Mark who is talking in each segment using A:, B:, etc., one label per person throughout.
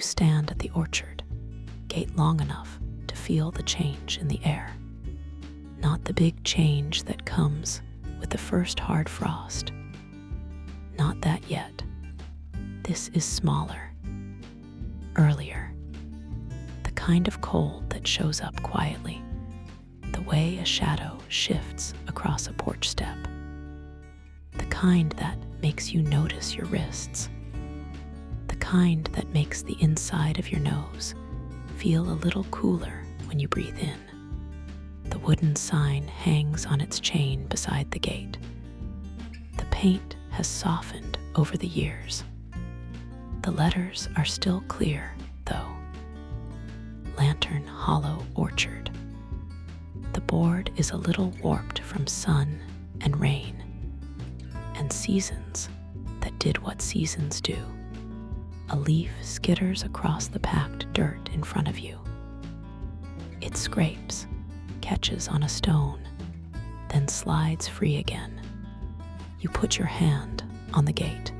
A: stand at the orchard gate long enough to feel the change in the air. Not the big change that comes with the first hard frost. Not that yet. This is smaller, earlier. The kind of cold that shows up quietly, the way a shadow shifts across a porch step. The kind that makes you notice your wrists. The kind that makes the inside of your nose feel a little cooler when you breathe in. The wooden sign hangs on its chain beside the gate. The paint has softened over the years. The letters are still clear, though. Lantern Hollow Orchard. The board is a little warped from sun and rain, and seasons that did what seasons do. A leaf skitters across the packed dirt in front of you. It scrapes, catches on a stone, then slides free again. You put your hand on the gate.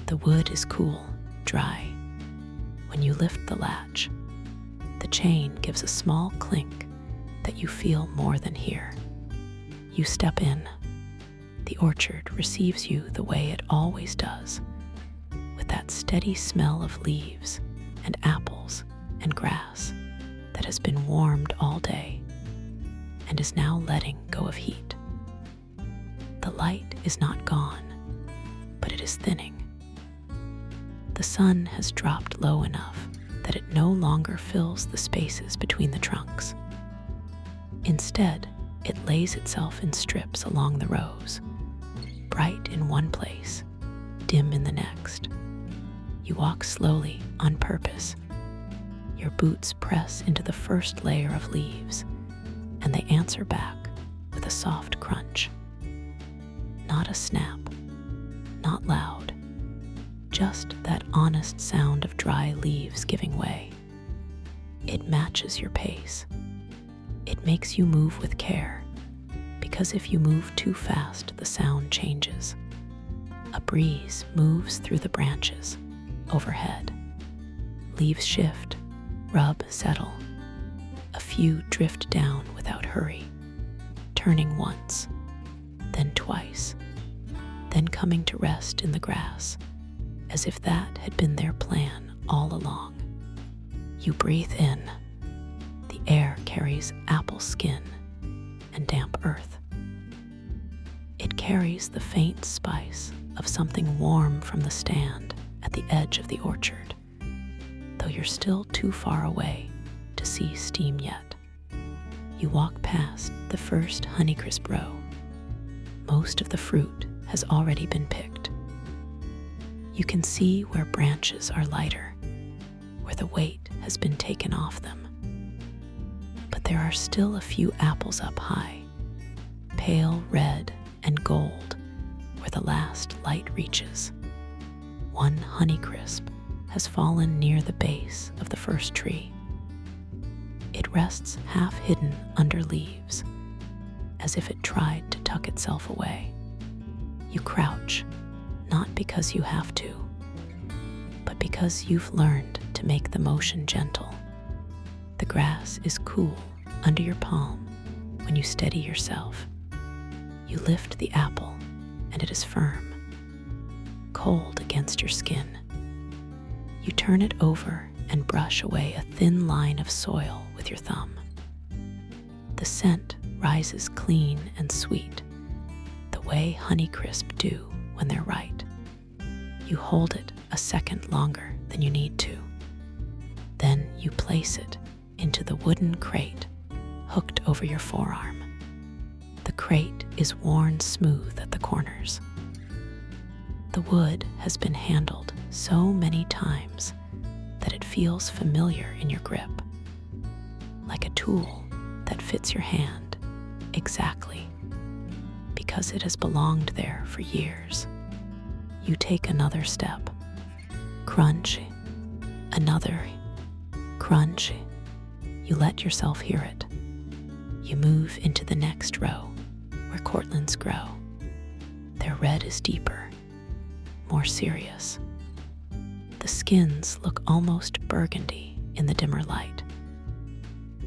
A: The wood is cool, dry. When you lift the latch, the chain gives a small clink that you feel more than hear. You step in. The orchard receives you the way it always does, with that steady smell of leaves and apples and grass that has been warmed all day and is now letting go of heat. The light is not gone, but it is thinning. The sun has dropped low enough that it no longer fills the spaces between the trunks. Instead, it lays itself in strips along the rows, bright in one place, dim in the next. You walk slowly on purpose. Your boots press into the first layer of leaves, and they answer back with a soft crunch. Not a snap, not loud, just that honest sound of dry leaves giving way. It matches your pace. It makes you move with care, because if you move too fast, the sound changes. A breeze moves through the branches overhead. Leaves shift, rub, settle. A few drift down without hurry, turning once, then twice, then coming to rest in the grass, as if that had been their plan all along. You breathe in. The air carries apple skin and damp earth. It carries the faint spice of something warm from the stand at the edge of the orchard, though you're still too far away to see steam yet. You walk past the first Honeycrisp row. Most of the fruit has already been picked. You can see where branches are lighter, where the weight has been taken off them. But there are still a few apples up high, pale red and gold, where the last light reaches. One Honeycrisp has fallen near the base of the first tree. It rests half hidden under leaves, as if it tried to tuck itself away. You crouch, not because you have to, but because you've learned to make the motion gentle. The grass is cool under your palm when you steady yourself. You lift the apple, and it is firm, cold against your skin. You turn it over and brush away a thin line of soil with your thumb. The scent rises clean and sweet, the way Honeycrisp do when they're right. You hold it a second longer than you need to. Then you place it into the wooden crate hooked over your forearm. The crate is worn smooth at the corners. The wood has been handled so many times that it feels familiar in your grip, like a tool that fits your hand exactly, because it has belonged there for years. You take another step. Crunch. Another. Crunch. You let yourself hear it. You move into the next row, where Cortlands grow. Their red is deeper, more serious. The skins look almost burgundy in the dimmer light.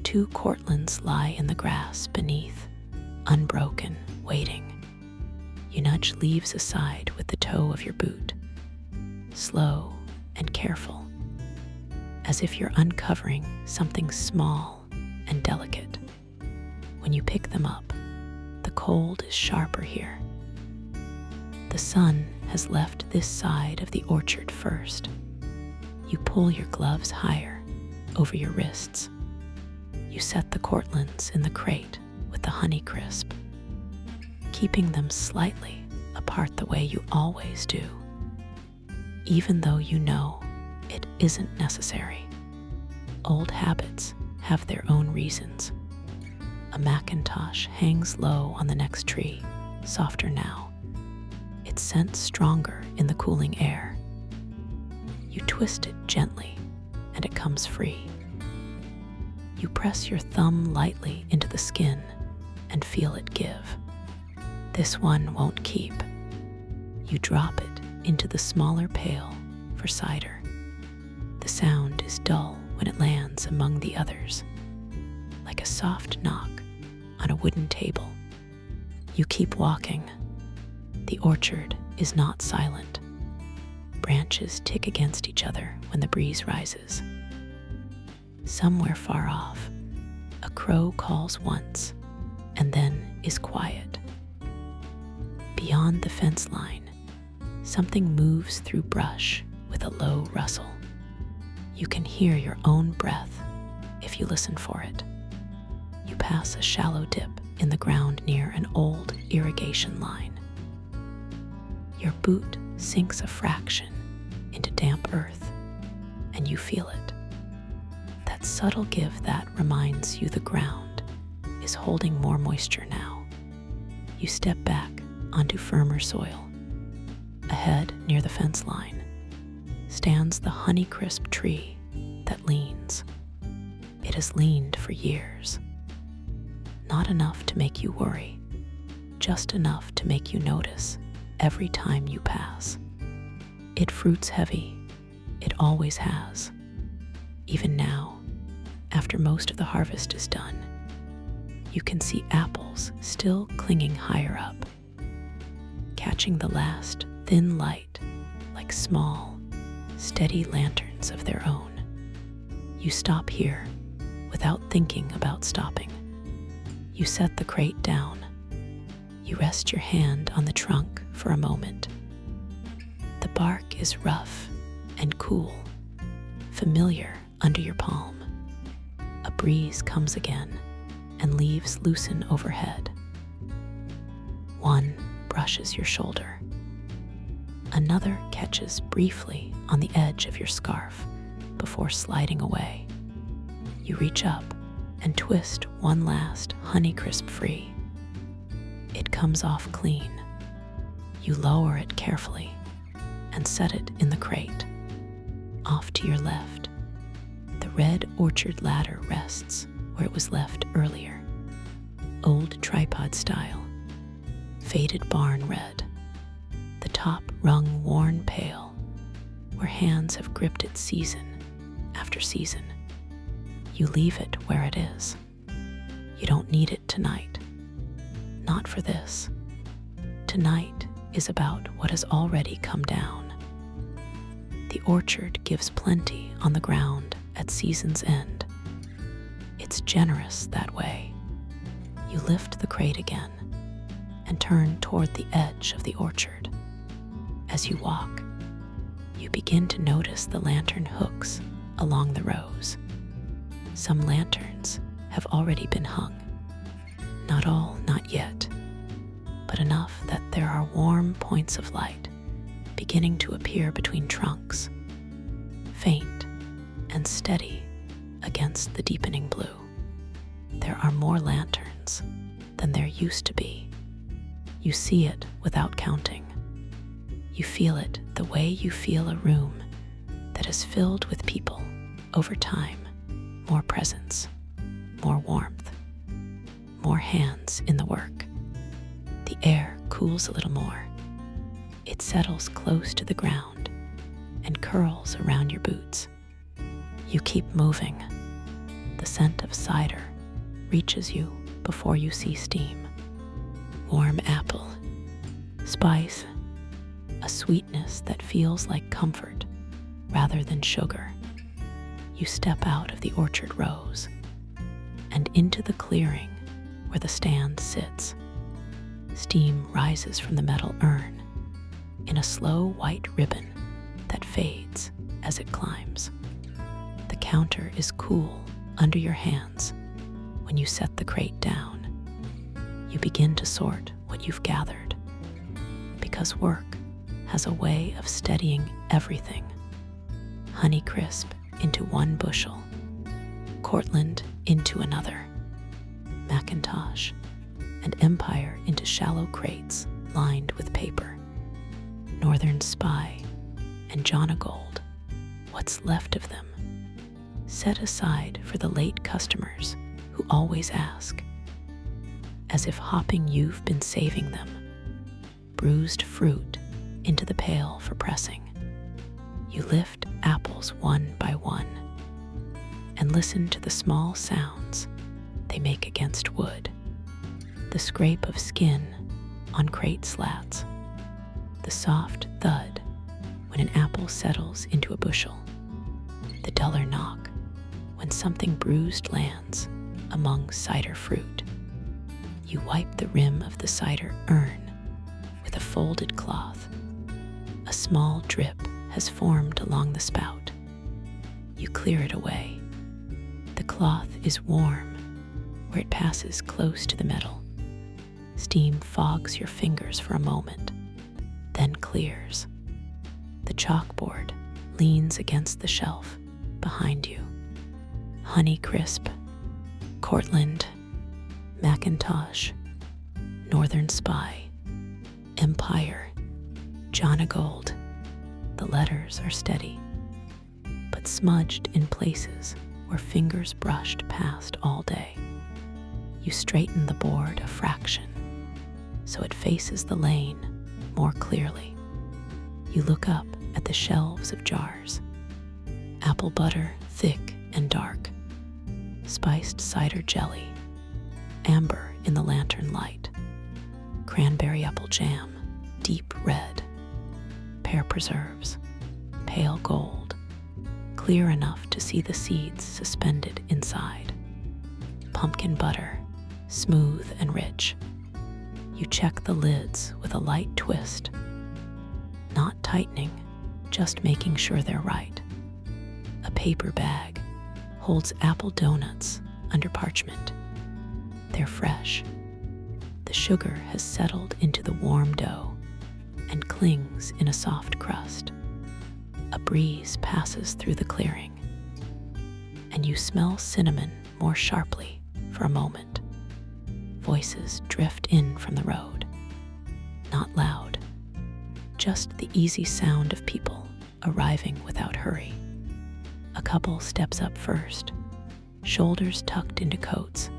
A: 2 Cortlands lie in the grass beneath, unbroken, waiting. You nudge leaves aside with the toe of your boot, slow and careful, as if you're uncovering something small and delicate. When you pick them up, the cold is sharper here. The sun has left this side of the orchard first. You pull your gloves higher over your wrists. You set the Cortlands in the crate with the Honeycrisp, keeping them slightly apart the way you always do, even though you know it isn't necessary. Old habits have their own reasons. A Macintosh hangs low on the next tree, softer now, its scent stronger in the cooling air. You twist it gently, and it comes free. You press your thumb lightly into the skin and feel it give. This one won't keep. You drop it into the smaller pail for cider. The sound is dull when it lands among the others, like a soft knock on a wooden table. You keep walking. The orchard is not silent. Branches tick against each other when the breeze rises. Somewhere far off, a crow calls once and then is quiet. Beyond the fence line, something moves through brush with a low rustle. You can hear your own breath if you listen for it. You pass a shallow dip in the ground near an old irrigation line. Your boot sinks a fraction into damp earth, and you feel it. That subtle give that reminds you the ground is holding more moisture now. You step back onto firmer soil. Ahead, near the fence line, stands the Honeycrisp tree that leans. It has leaned for years. Not enough to make you worry, just enough to make you notice every time you pass. It fruits heavy. It always has. Even now, after most of the harvest is done, you can see apples still clinging higher up, catching the last thin light like small, steady lanterns of their own. You stop here without thinking about stopping. You set the crate down. You rest your hand on the trunk for a moment. The bark is rough and cool, familiar under your palm. A breeze comes again, and leaves loosen overhead. One brushes your shoulder. Another catches briefly on the edge of your scarf before sliding away. You reach up and twist one last Honeycrisp free. It comes off clean. You lower it carefully and set it in the crate. Off to your left, the red orchard ladder rests where it was left earlier. Old tripod style, faded barn red, the top rung worn pale, where hands have gripped it season after season. You leave it where it is. You don't need it tonight. Not for this. Tonight is about what has already come down. The orchard gives plenty on the ground at season's end. It's generous that way. You lift the crate again and turn toward the edge of the orchard. As you walk, you begin to notice the lantern hooks along the rows. Some lanterns have already been hung. Not all, not yet, but enough that there are warm points of light beginning to appear between trunks, faint and steady against the deepening blue. There are more lanterns than there used to be. You see it without counting. You feel it the way you feel a room that is filled with people over time. More presence, more warmth, more hands in the work. The air cools a little more. It settles close to the ground, and curls around your boots. You keep moving. The scent of cider reaches you before you see steam. Warm apple, spice, a sweetness that feels like comfort rather than sugar. You step out of the orchard rows and into the clearing where the stand sits. Steam rises from the metal urn in a slow white ribbon that fades as it climbs. The counter is cool under your hands when you set the crate down. You begin to sort what you've gathered, because work has a way of steadying everything. Honeycrisp into one bushel, Cortland into another, Macintosh and Empire into shallow crates lined with paper, Northern Spy and Jonagold, what's left of them, set aside for the late customers who always ask, as if hopping you've been saving them, bruised fruit into the pail for pressing. You lift apples one by one and listen to the small sounds they make against wood. The scrape of skin on crate slats, the soft thud when an apple settles into a bushel, the duller knock when something bruised lands among cider fruit. You wipe the rim of the cider urn with a folded cloth. A small drip has formed along the spout. You clear it away. The cloth is warm where it passes close to the metal. Steam fogs your fingers for a moment, then clears. The chalkboard leans against the shelf behind you. Honeycrisp, Cortland, Macintosh, Northern Spy, Empire, Jonagold. The letters are steady, but smudged in places where fingers brushed past all day. You straighten the board a fraction so it faces the lane more clearly. You look up at the shelves of jars. Apple butter, thick and dark. Spiced cider jelly, amber in the lantern light. Cranberry apple jam, deep red. Pear preserves, pale gold, clear enough to see the seeds suspended inside. Pumpkin butter, smooth and rich. You check the lids with a light twist, not tightening, just making sure they're right. A paper bag holds apple donuts under parchment. They're fresh. The sugar has settled into the warm dough and clings in a soft crust. A breeze passes through the clearing, and you smell cinnamon more sharply for a moment. Voices drift in from the road, not loud, just the easy sound of people arriving without hurry. A couple steps up first, shoulders tucked into coats,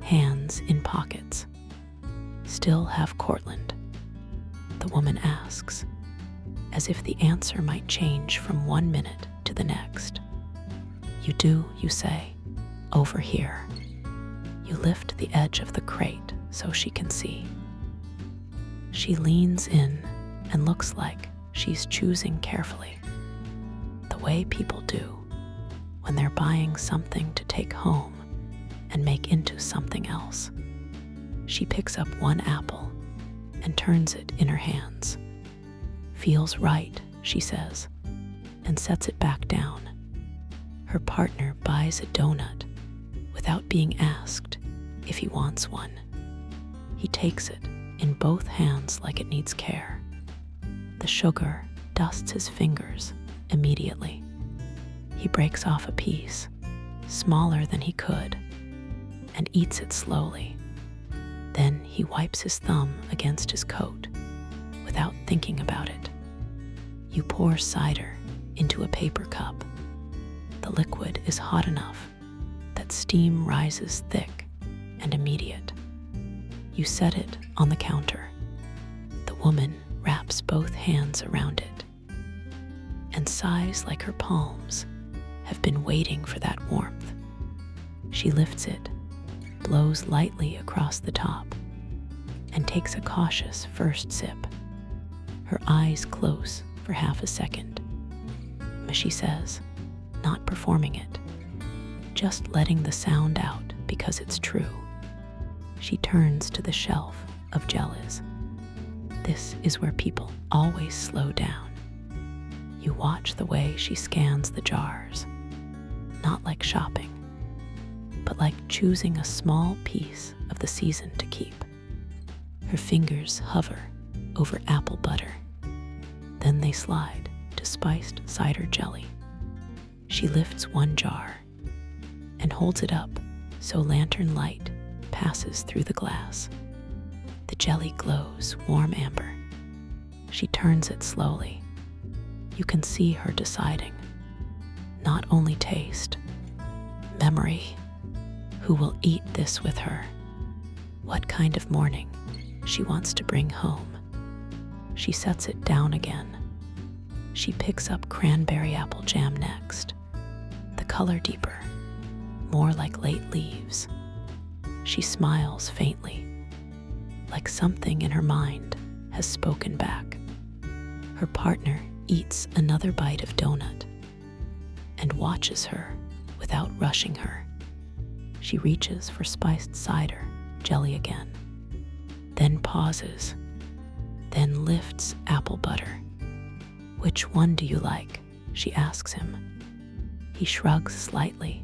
A: hands in pockets. Still have Cortland? The woman asks, as if the answer might change from 1 minute to the next. You do, you say, over here. You lift the edge of the crate so she can see. She leans in and looks like she's choosing carefully, the way people do when they're buying something to take home and make into something else. She picks up one apple and turns it in her hands. Feels right, she says, and sets it back down. Her partner buys a donut without being asked if he wants one. He takes it in both hands like it needs care. The sugar dusts his fingers immediately. He breaks off a piece, smaller than he could, and eats it slowly. Then he wipes his thumb against his coat without thinking about it. You pour cider into a paper cup. The liquid is hot enough that steam rises thick and immediate. You set it on the counter. The woman wraps both hands around it. and sighs like her palms have been waiting for that warmth. She lifts it, blows lightly across the top, and takes a cautious first sip, her eyes close for half a second. She says, not performing it, just letting the sound out because it's true. She turns to the shelf of jellies. This is where people always slow down. You watch the way she scans the jars, not like shopping, but like choosing a small piece of the season to keep. Her fingers hover over apple butter, then they slide to spiced cider jelly. She lifts one jar and holds it up so lantern light passes through the glass. The jelly glows warm amber. She turns it slowly. You can see her deciding. Not only taste, memory. Who will eat this with her? What kind of morning she wants to bring home? She sets it down again. She picks up cranberry apple jam next. The color deeper, more like late leaves. She smiles faintly, like something in her mind has spoken back. Her partner eats another bite of donut and watches her without rushing her. She reaches for spiced cider jelly again, then pauses, then lifts apple butter. Which one do you like? She asks him. He shrugs slightly,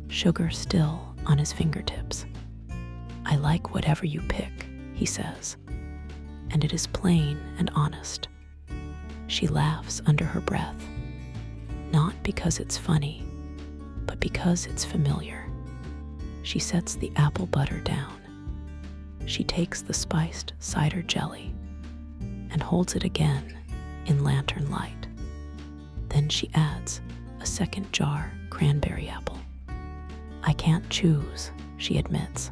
A: sugar still on his fingertips. I like whatever you pick, he says, and it is plain and honest. She laughs under her breath, not because it's funny, but because it's familiar. She sets the apple butter down. She takes the spiced cider jelly and holds it again in lantern light. Then she adds a second jar cranberry apple. I can't choose, she admits.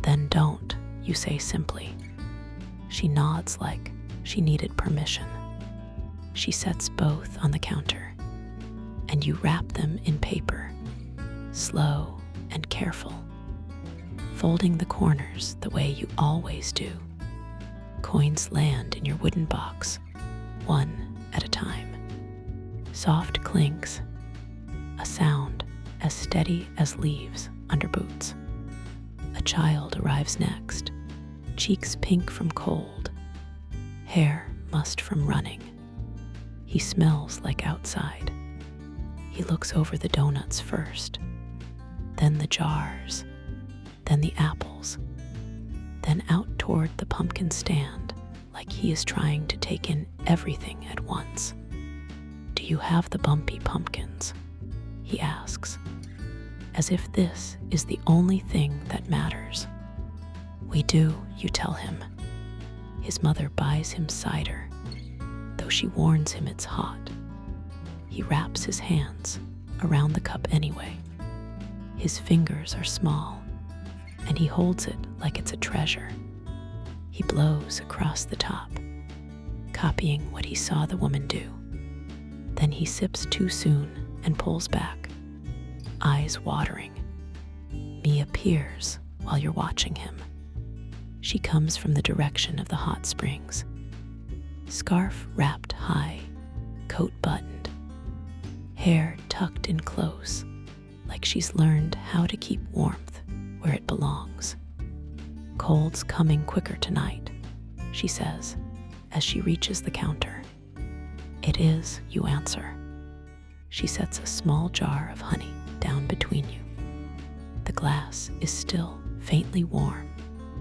A: Then don't, you say simply. She nods like she needed permission. She sets both on the counter, and you wrap them in paper, slow and careful, folding the corners the way you always do. Coins land in your wooden box, one at a time. Soft clinks, a sound as steady as leaves under boots. A child arrives next, cheeks pink from cold, hair mussed from running. He smells like outside. He looks over the donuts first, then the jars, then the apples, then out toward the pumpkin stand, like he is trying to take in everything at once. Do you have the bumpy pumpkins? He asks, as if this is the only thing that matters. We do, you tell him. His mother buys him cider, though she warns him it's hot. He wraps his hands around the cup anyway. His fingers are small, and he holds it like it's a treasure. He blows across the top, copying what he saw the woman do. Then he sips too soon and pulls back, eyes watering. Mia peers while you're watching him. She comes from the direction of the hot springs, scarf wrapped high, coat buttoned, hair tucked in close, like she's learned how to keep warmth where it belongs. Cold's coming quicker tonight, she says, as she reaches the counter. It is, you answer. She sets a small jar of honey down between you. The glass is still faintly warm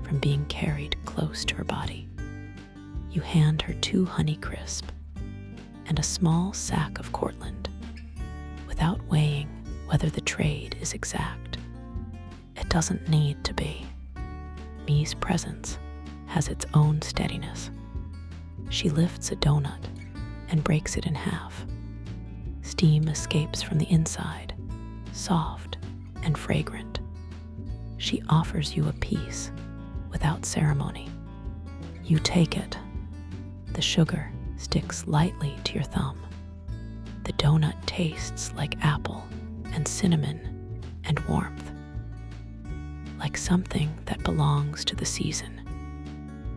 A: from being carried close to her body. You hand her 2 Honeycrisp and a small sack of Cortland, without weighing whether the trade is exact. It doesn't need to be. Mia's presence has its own steadiness. She lifts a donut and breaks it in half. Steam escapes from the inside, soft and fragrant. She offers you a piece without ceremony. You take it. The sugar sticks lightly to your thumb, The donut tastes like apple and cinnamon and warmth, like something that belongs to the season.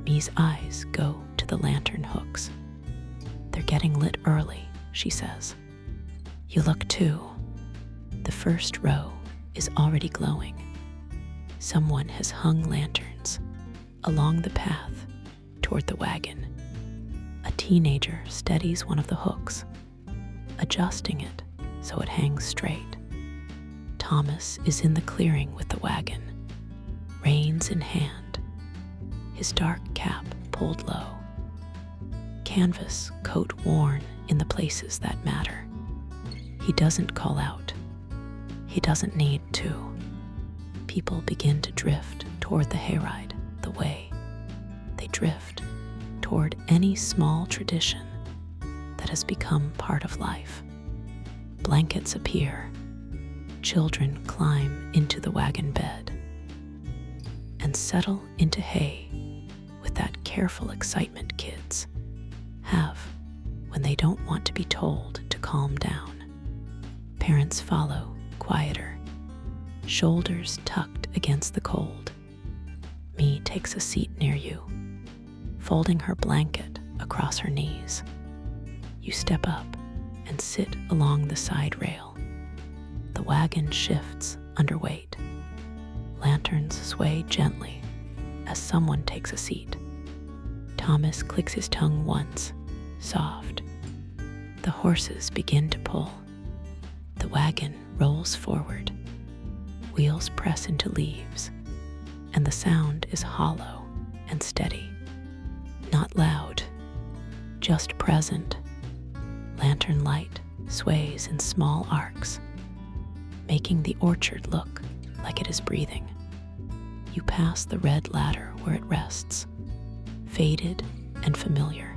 A: Me's eyes go to the lantern hooks. They're getting lit early, she says. You look too. The first row is already glowing. Someone has hung lanterns along the path toward the wagon. A teenager steadies one of the hooks, adjusting it so it hangs straight. Thomas is in the clearing with the wagon, reins in hand, his dark cap pulled low, canvas coat worn in the places that matter. He doesn't call out. He doesn't need to. People begin to drift toward the hayride, the way. They drift toward any small tradition that has become part of life. Blankets appear. Children climb into the wagon bed and settle into hay with that careful excitement kids have when they don't want to be told to calm down. Parents follow, quieter, shoulders tucked against the cold. Me takes a seat near you, folding her blanket across her knees. You step up and sit along the side rail. The wagon shifts under weight. Lanterns sway gently as someone takes a seat. Thomas clicks his tongue once, soft. The horses begin to pull. The wagon rolls forward. Wheels press into leaves, and the sound is hollow and steady. Not loud, just present. Lantern light sways in small arcs, making the orchard look like it is breathing. You pass the red ladder where it rests, faded and familiar.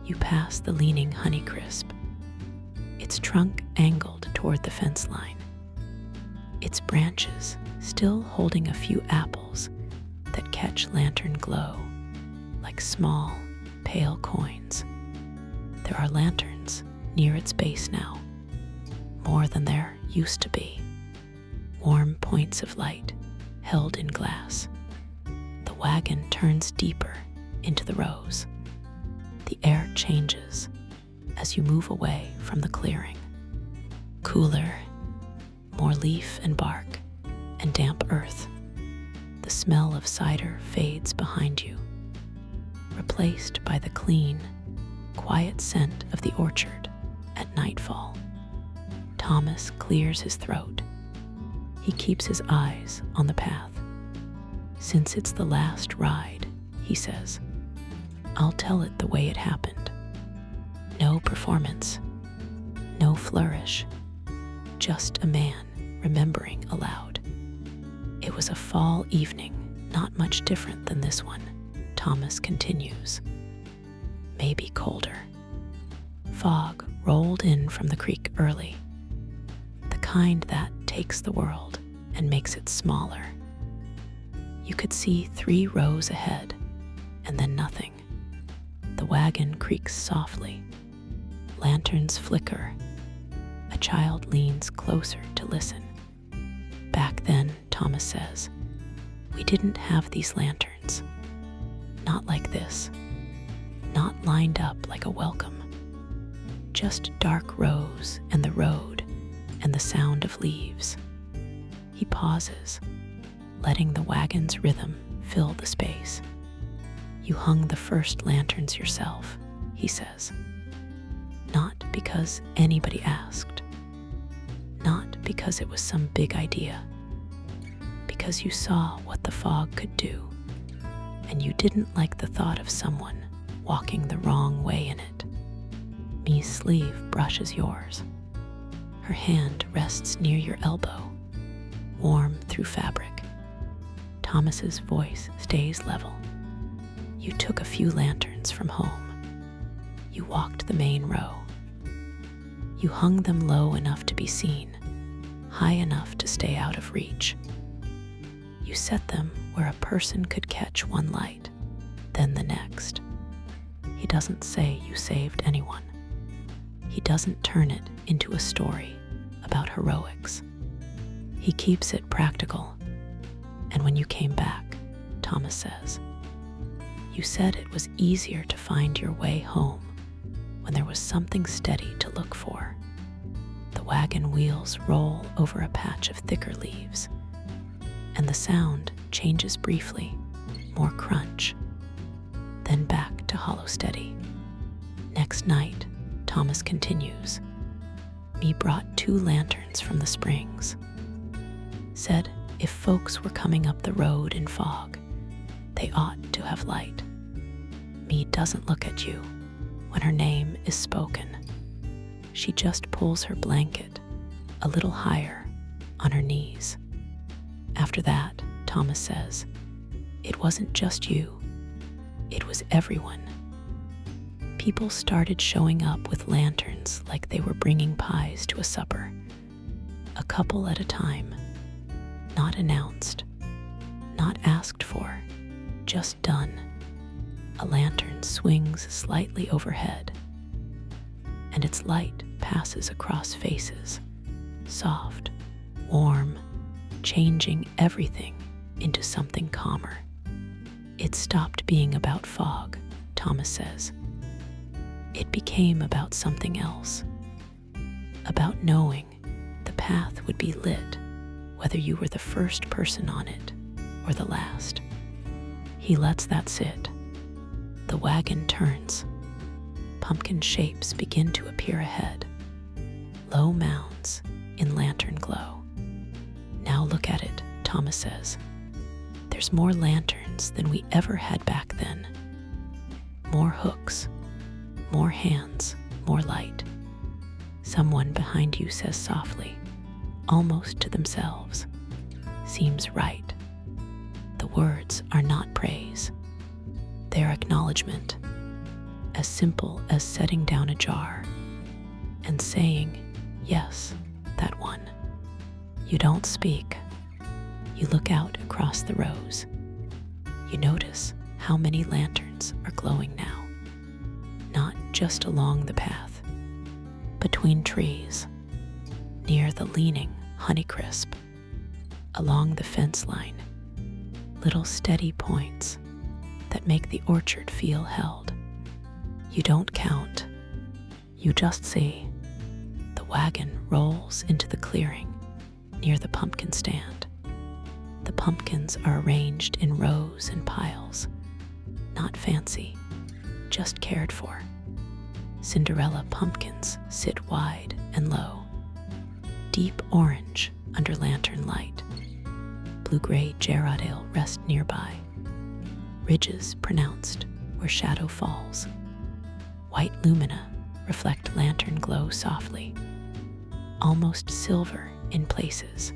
A: You pass the leaning Honeycrisp, its trunk angled toward the fence line, its branches still holding a few apples that catch lantern glow like small, pale coins. There are lanterns near its base now, more than there used to be. Warm points of light held in glass. The wagon turns deeper into the rows. The air changes as you move away from the clearing. Cooler, more leaf and bark and damp earth. The smell of cider fades behind you, replaced by the clean, quiet scent of the orchard at nightfall. Thomas clears his throat. He keeps his eyes on the path. Since it's the last ride, he says, I'll tell it the way it happened. No performance, no flourish, just a man remembering aloud. It was a fall evening, not much different than this one, Thomas continues. Maybe colder. Fog rolled in from the creek early, the kind that takes the world and makes it smaller. You could see 3 rows ahead, and then nothing. The wagon creaks softly. Lanterns flicker. A child leans closer to listen. Back then, Thomas says, we didn't have these lanterns. Not like this. Not lined up like a welcome. Just dark rows and the road and the sound of leaves. He pauses, letting the wagon's rhythm fill the space. You hung the first lanterns yourself, he says. Not because anybody asked. Not because it was some big idea. Because you saw what the fog could do, and you didn't like the thought of someone walking the wrong way in it. Me's sleeve brushes yours. Her hand rests near your elbow, warm through fabric. Thomas's voice stays level. You took a few lanterns from home. You walked the main row. You hung them low enough to be seen, high enough to stay out of reach. You set them where a person could catch one light, then the next. He doesn't say you saved anyone. He doesn't turn it into a story about heroics. He keeps it practical. And when you came back, Thomas says, you said it was easier to find your way home when there was something steady to look for. The wagon wheels roll over a patch of thicker leaves, and the sound changes briefly, more crunch, then back to hollow steady. Next night, Thomas continues, me brought 2 lanterns from the springs. Said if folks were coming up the road in fog, they ought to have light. Me doesn't look at you when her name is spoken. She just pulls her blanket a little higher on her knees. After that, Thomas says, it wasn't just you, it was everyone. People started showing up with lanterns like they were bringing pies to a supper, a couple at a time, not announced, not asked for, just done. A lantern swings slightly overhead, and its light passes across faces, soft, warm, changing everything into something calmer. It stopped being about fog, Thomas says. It became about something else, about knowing the path would be lit, whether you were the first person on it or the last. He lets that sit. The wagon turns. Pumpkin shapes begin to appear ahead, low mounds in lantern glow. Now look at it, Thomas says. There's more lanterns than we ever had back then. More hooks, more hands, more light. Someone behind you says softly, almost to themselves, seems right. The words are not praise. They're acknowledgement, as simple as setting down a jar and saying, yes, that one. You don't speak. You look out across the rows. You notice how many lanterns are glowing now, not just along the path, between trees, near the leaning Honeycrisp, along the fence line, little steady points that make the orchard feel held. You don't count. You just see. The wagon rolls into the clearing near the pumpkin stand. The pumpkins are arranged in rows and piles, not fancy, just cared for. Cinderella pumpkins sit wide and low, deep orange under lantern light. Blue-gray gerardale rest nearby, ridges pronounced where shadow falls. White lumina reflect lantern glow softly, almost silver in places.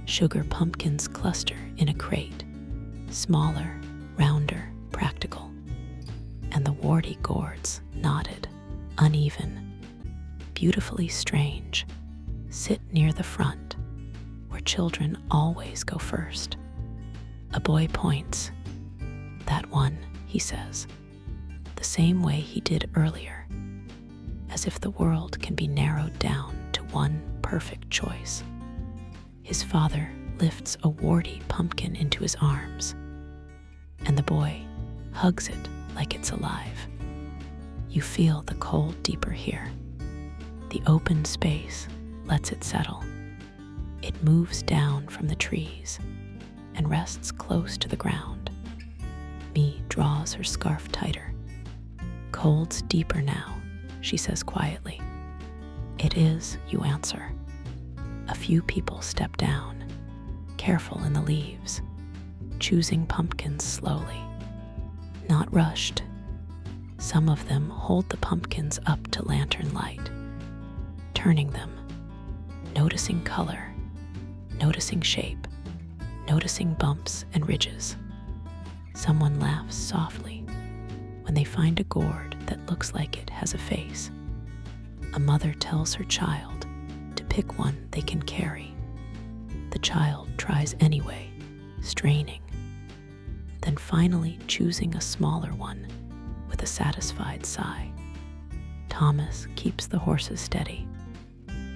A: Sugar pumpkins cluster in a crate, smaller, rounder, practical. And the warty gourds, knotted, uneven, beautifully strange, sit near the front, where children always go first. A boy points. That one, he says, the same way he did earlier, as if the world can be narrowed down to one perfect choice. His father lifts a warty pumpkin into his arms, and the boy hugs it like it's alive. You feel the cold deeper here. The open space lets it settle. It moves down from the trees and rests close to the ground. Me draws her scarf tighter. Cold's deeper now, she says quietly. It is, you answer. A few people step down, careful in the leaves, choosing pumpkins slowly, not rushed. Some of them hold the pumpkins up to lantern light, turning them, noticing color, noticing shape, noticing bumps and ridges. Someone laughs softly when they find a gourd that looks like it has a face. A mother tells her child to pick one they can carry. The child tries anyway, straining, then finally choosing a smaller one with a satisfied sigh. Thomas keeps the horses steady.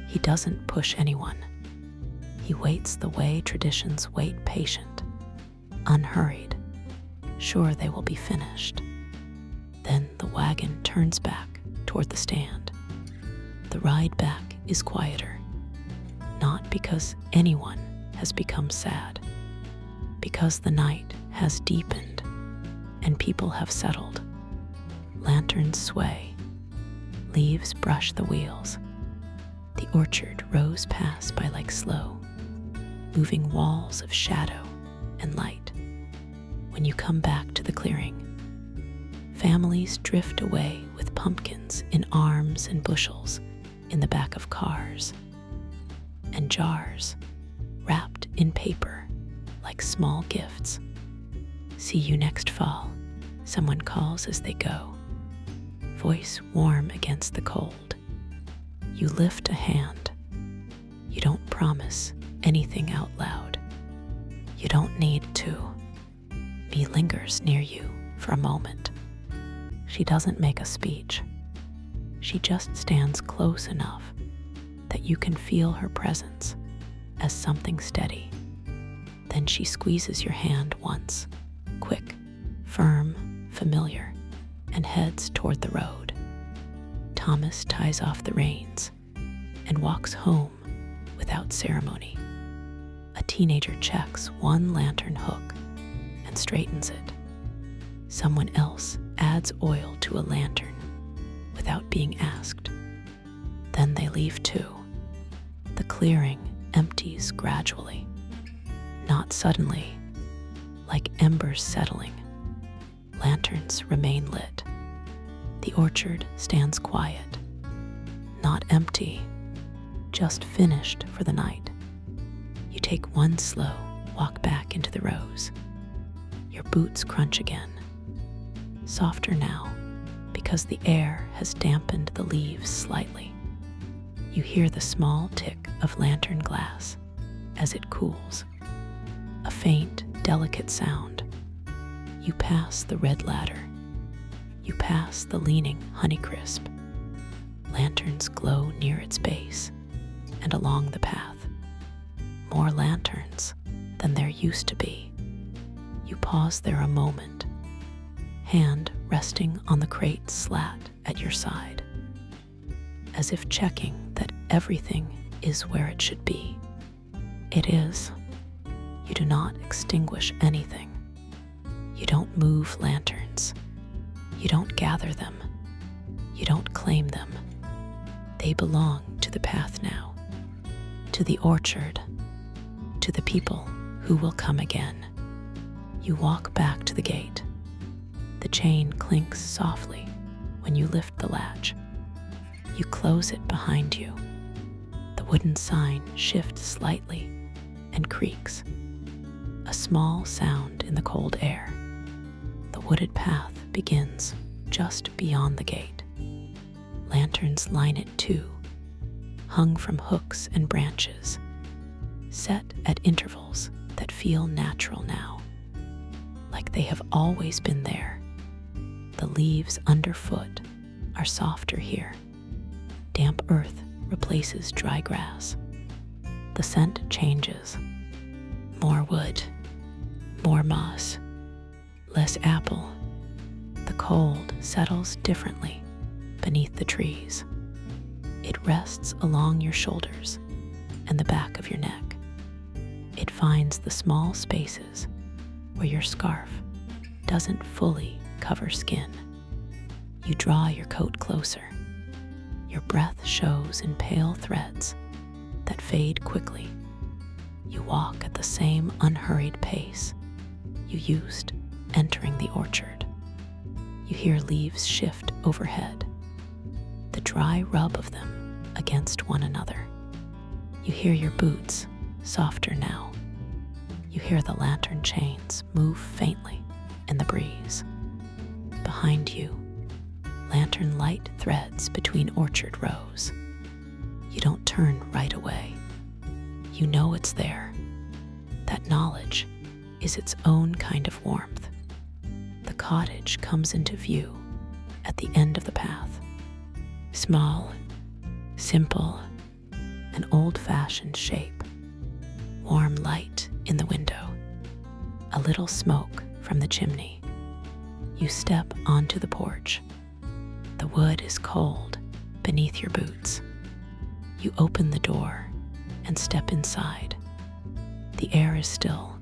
A: He doesn't push anyone. He waits the way traditions wait, patient, unhurried, sure they will be finished. Then the wagon turns back toward the stand. The ride back is quieter, not because anyone has become sad, because the night has deepened and people have settled. Lanterns sway, leaves brush the wheels. The orchard rows pass by like slow, moving walls of shadow and light. When you come back to the clearing, families drift away with pumpkins in arms and bushels in the back of cars, and jars wrapped in paper like small gifts. See you next fall, someone calls as they go, voice warm against the cold. You lift a hand. You don't promise anything out loud. You don't need to. Me lingers near you for a moment. She doesn't make a speech. She just stands close enough that you can feel her presence as something steady. Then she squeezes your hand once, quick, firm, familiar, and heads toward the road. Thomas ties off the reins and walks home without ceremony. A teenager checks one lantern hook and straightens it. Someone else adds oil to a lantern without being asked. Then they leave too. The clearing empties gradually, not suddenly, like embers settling. Lanterns remain lit. The orchard stands quiet, not empty, just finished for the night. You take one slow walk back into the rows. Your boots crunch again, softer now because the air has dampened the leaves slightly. You hear the small tick of lantern glass as it cools, a faint, delicate sound. You pass the red ladder. You pass the leaning Honeycrisp. Lanterns glow near its base and along the path. More lanterns than there used to be. You pause there a moment, hand resting on the crate slat at your side, as if checking that everything is where it should be. It is. You do not extinguish anything. You don't move lanterns. You don't gather them. You don't claim them. They belong to the path now, to the orchard, to the people who will come again. You walk back to the gate. The chain clinks softly when you lift the latch. You close it behind you. The wooden sign shifts slightly and creaks, a small sound in the cold air. The wooded path begins just beyond the gate. Lanterns line it too, hung from hooks and branches, set at intervals that feel natural now, like they have always been there. The leaves underfoot are softer here. Damp earth replaces dry grass. The scent changes. More wood, more moss, less apple. The cold settles differently beneath the trees. It rests along your shoulders and the back of your neck. It finds the small spaces where your scarf doesn't fully cover skin. You draw your coat closer. Your breath shows in pale threads that fade quickly. You walk at the same unhurried pace you used entering the orchard. You hear leaves shift overhead, the dry rub of them against one another. You hear your boots, softer now. You hear the lantern chains move faintly in the breeze. Behind you, lantern light threads between orchard rows. You don't turn right away. You know it's there. That knowledge is its own kind of warmth. The cottage comes into view at the end of the path. Small, simple, an old-fashioned shape. Warm light in the window. A little smoke from the chimney. You step onto the porch. The wood is cold beneath your boots. You open the door and step inside. The air is still.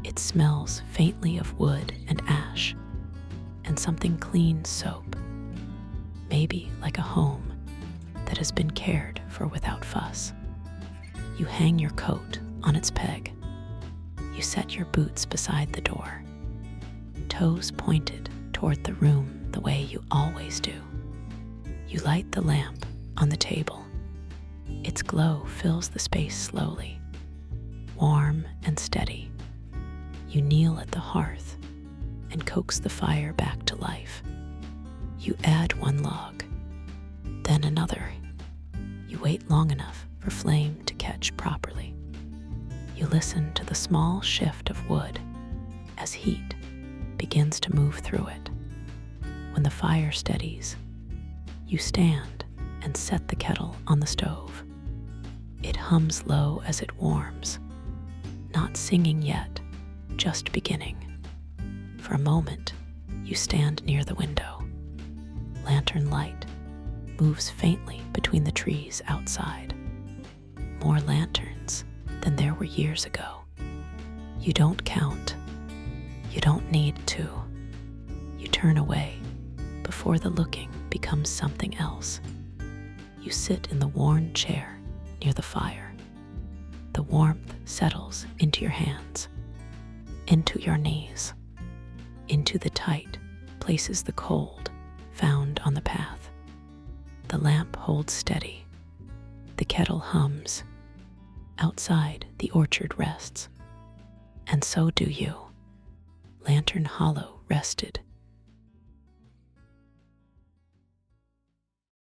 A: It smells faintly of wood and ash, and something clean soap. Maybe like a home that has been cared for without fuss. You hang your coat on its peg. You set your boots beside the door, toes pointed toward the room the way you always do. You light the lamp on the table. Its glow fills the space slowly, warm and steady. You kneel at the hearth and coax the fire back to life. You add one log, then another. You wait long enough for flame to catch properly. You listen to the small shift of wood as heat begins to move through it. When the fire steadies, you stand and set the kettle on the stove. It hums low as it warms, not singing yet, just beginning. For a moment, you stand near the window. Lantern light moves faintly between the trees outside. More lanterns than there were years ago. You don't count. You don't need to. You turn away before the looking becomes something else. You sit in the worn chair near the fire. The warmth settles into your hands, into your knees, into the tight places the cold found on the path. The lamp holds steady. The kettle hums. Outside, the orchard rests. And so do you. Lantern hollow rested